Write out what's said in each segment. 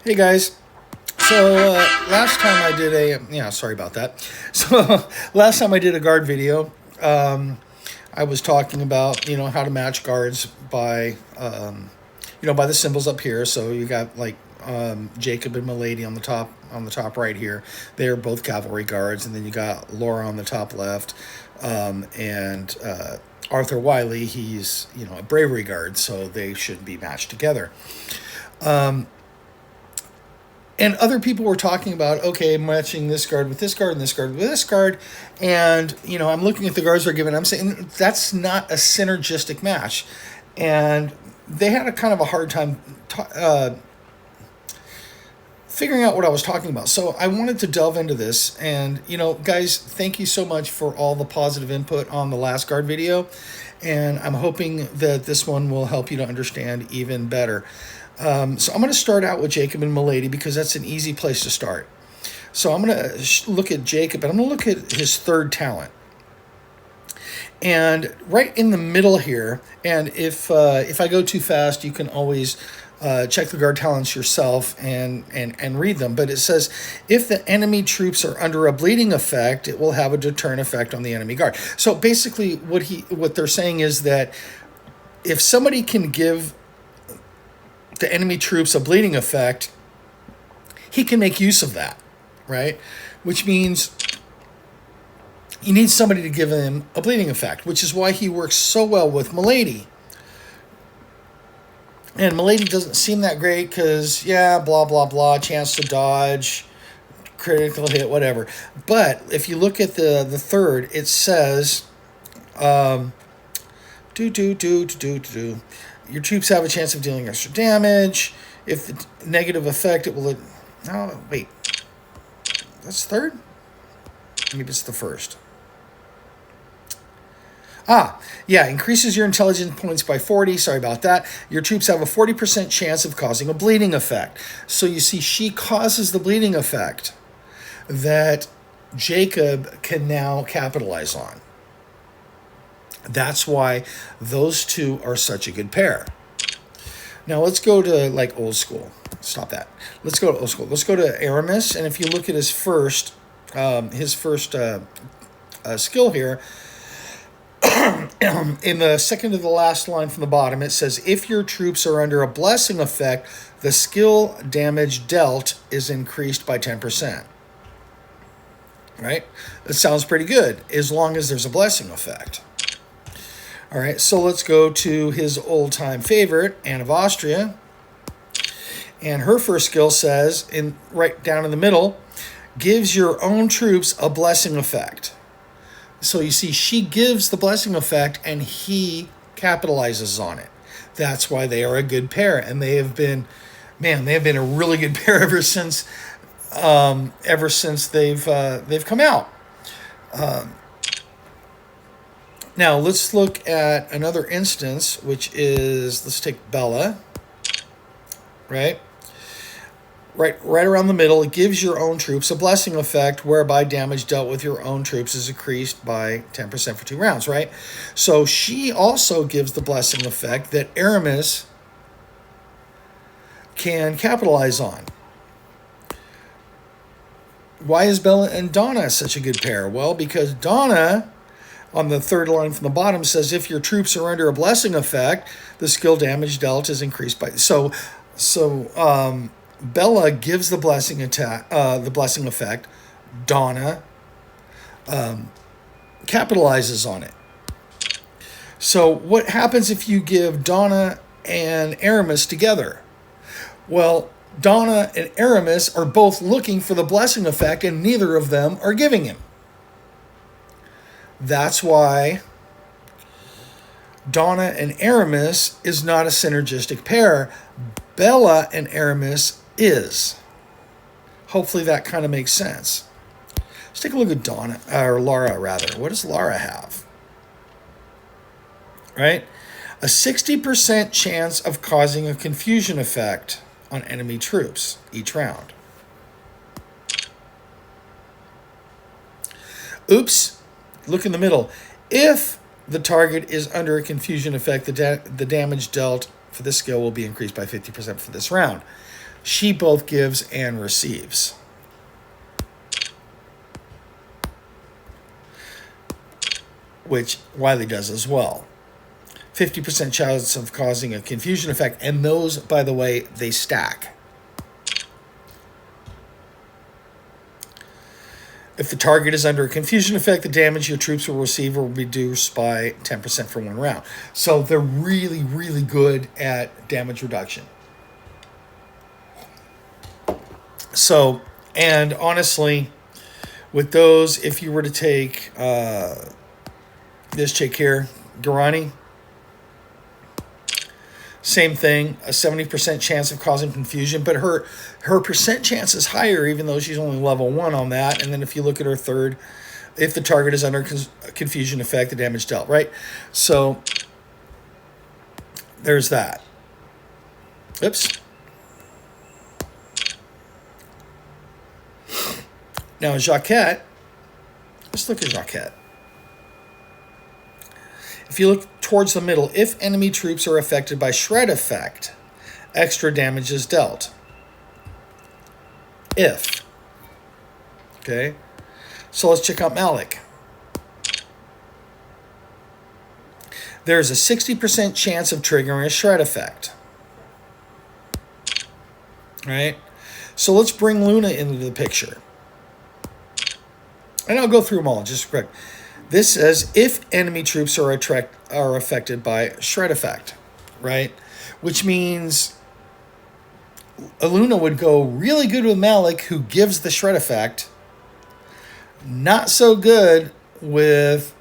Hey guys. So last time I did sorry about that. So last time I did a guard video, I was talking about how to match guards by by the symbols up here. So you got like Jacob and Milady on the top right here. They are both cavalry guards, and then you got Laura on the top left, and Arthur Wiley. He's a bravery guard, so they should be matched together. And other people were talking about, okay, matching this guard with this guard and this guard with this guard. And, I'm looking at the guards they're given. I'm saying that's not a synergistic match. And they had a kind of a hard time figuring out what I was talking about. So I wanted to delve into this. And, guys, thank you so much for all the positive input on the last guard video. And I'm hoping that this one will help you to understand even better. So I'm going to start out with Jacob and Milady because that's an easy place to start. So I'm going to look at Jacob, and I'm going to look at his third talent. And right in the middle here, and if I go too fast, you can always check the guard talents yourself and read them. But it says, if the enemy troops are under a bleeding effect, it will have a deterrent effect on the enemy guard. So basically what they're saying is that if somebody can give the enemy troops a bleeding effect, he can make use of that, right? Which means you need somebody to give him a bleeding effect, which is why he works so well with Milady. And Milady doesn't seem that great because, blah, blah, blah, chance to dodge, critical hit, whatever. But if you look at the third, it says, your troops have a chance of dealing extra damage. If the negative effect, it will... Oh, wait. That's third? Maybe it's the first. Increases your intelligence points by 40. Sorry about that. Your troops have a 40% chance of causing a bleeding effect. So you see, she causes the bleeding effect that Jacob can now capitalize on. That's why those two are such a good pair. Now let's go to like old school. Stop that. Let's go to old school. Let's go to Aramis, and if you look at his first skill here, in the second to the last line from the bottom, it says, if your troops are under a blessing effect, the skill damage dealt is increased by 10%. Right? That sounds pretty good, as long as there's a blessing effect. All right, so let's go to his old-time favorite, Anne of Austria. And her first skill says, right down in the middle, gives your own troops a blessing effect. So you see, she gives the blessing effect, and he capitalizes on it. That's why they are a good pair, and they have been a really good pair ever since they've come out. Now, let's look at another instance, which is, let's take Bella, right? Right around the middle, it gives your own troops a blessing effect, whereby damage dealt with your own troops is increased by 10% for 2 rounds, right? So she also gives the blessing effect that Aramis can capitalize on. Why is Bella and Donna such a good pair? Well, because Donna, on the third line from the bottom, says if your troops are under a blessing effect, the skill damage dealt is increased by... So Bella gives the blessing effect. Donna capitalizes on it. So what happens if you give Donna and Aramis together? Well, Donna and Aramis are both looking for the blessing effect, and neither of them are giving him. That's why Donna and Aramis is not a synergistic pair. Bella and Aramis is. Hopefully that kind of makes sense. Let's take a look at Laura rather. What does Laura have? Right? A 60% chance of causing a confusion effect on enemy troops each round. Oops. Look in the middle. If the target is under a confusion effect, the damage dealt for this skill will be increased by 50% for this round. She both gives and receives. Which Wiley does as well. 50% chance of causing a confusion effect. And those, by the way, they stack. If the target is under a confusion effect, the damage your troops will receive will be reduced by 10% for one round. So they're really, really good at damage reduction. So, and honestly, with those, if you were to take this chick here, Garani, same thing, a 70% chance of causing confusion, but her percent chance is higher, even though she's only level 1 on that. And then if you look at her third, if the target is under confusion effect, the damage dealt, right? So there's that. Oops. Now Jaquette, let's look at Jaquette. If you look towards the middle, if enemy troops are affected by shred effect, extra damage is dealt. If. Okay. So let's check out Malik. There's a 60% chance of triggering a shred effect. Right? So let's bring Luna into the picture. And I'll go through them all just quick. This says if enemy troops are affected by shred effect, right? Which means Luna would go really good with Malik, who gives the shred effect. Not so good with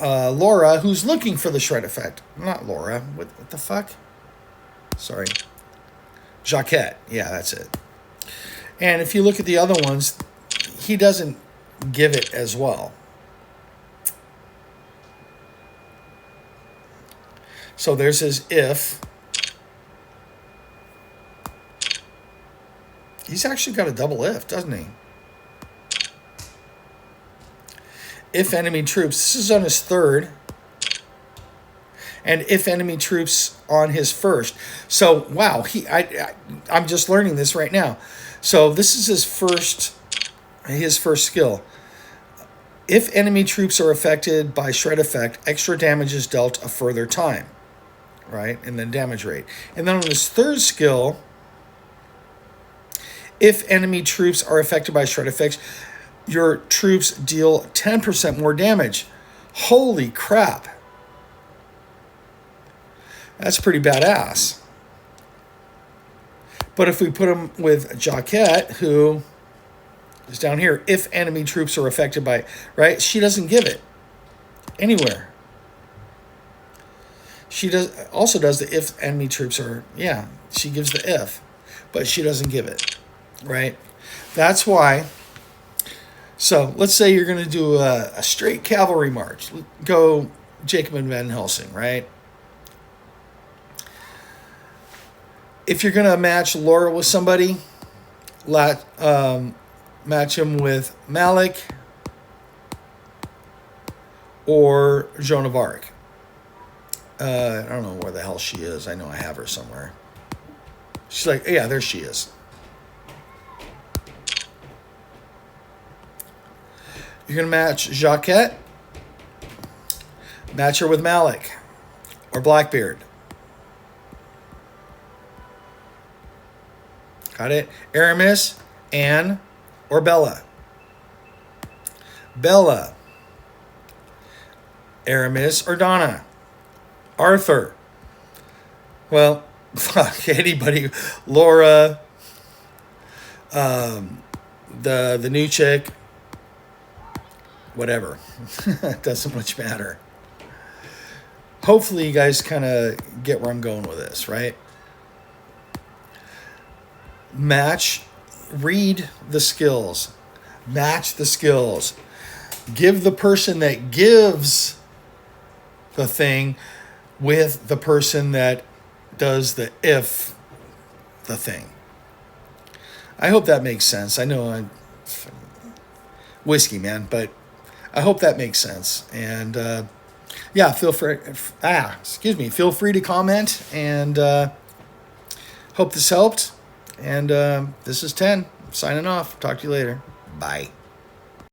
Laura, who's looking for the shred effect. Not Laura. What the fuck? Sorry. Jaquette. Yeah, that's it. And if you look at the other ones, he doesn't give it as well. So there's his if. He's actually got a double if, doesn't he? If enemy troops, this is on his third. And if enemy troops on his first. So, wow, I'm just learning this right now. So this is his first skill. If enemy troops are affected by shred effect, extra damage is dealt a further time. Right? And then damage rate. And then on his third skill, if enemy troops are affected by shred effects, your troops deal 10% more damage. Holy crap. That's pretty badass. But if we put him with Jaquette, who is down here, if enemy troops are affected by, right? She doesn't give it anywhere. She also does the if enemy troops are, yeah, she gives the if, but she doesn't give it, right? That's why. So let's say you're going to do a straight cavalry march. Go Jacob and Van Helsing, right? If you're going to match Laura with somebody, match him with Malik or Joan of Arc. I don't know where the hell she is. I know I have her somewhere. She's like, yeah, there she is. You're going to match Jaquette. Match her with Malik or Blackbeard. Got it? Aramis, Anne, or Bella. Bella. Aramis or Donna. Arthur. Well, fuck anybody. Laura. The new chick. Whatever. It doesn't much matter. Hopefully you guys kind of get where I'm going with this, right? Match. Read the skills. Match the skills. Give the person that gives the thing with the person that does the if the thing. I hope that makes sense. I know I'm whiskey, man, but I hope that makes sense. And yeah, feel free to comment, and hope this helped. And this is 10. Signing off. Talk to you later. Bye.